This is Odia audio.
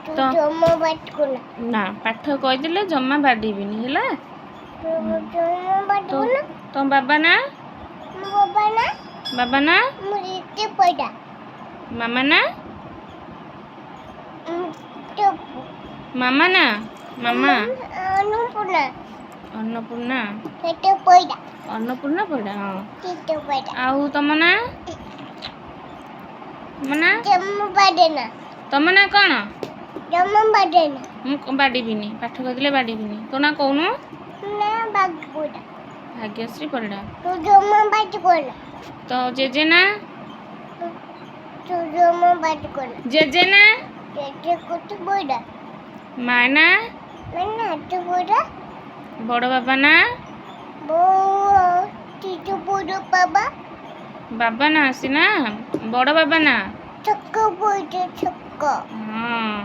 ତ ନା ପାଠ କହିଦେଲେ ଜମା ବାଡ଼ିବିନି ହେଲା। ତମ ବାବା ନା ବାବା ନା ମାମା ନା ମାମା ନା ମାମା ଅନ୍ନପୂର୍ଣ୍ଣା ଅନ୍ନପୂର୍ଣ୍ଣା ପଇଡ଼ା ହଁ। ଆଉ ତମ ନା ତମ ନା କ'ଣ? ମୁଁ ବାଡ଼ିବିନି ପାଠ କହିଦେଲେ ବାଡ଼ିବିନି। ତୋ ନା କହୁନୁ? ଭାଗ୍ୟଶ୍ରୀ ପରିଡ଼ା। ତ ଜେଜେ ନା ଜେଜେ ନା ମା ନା ବଡ଼ ବାବା ନା ବାବା ନା ସିନା ବଡ଼ ବାବା ନା ହଁ।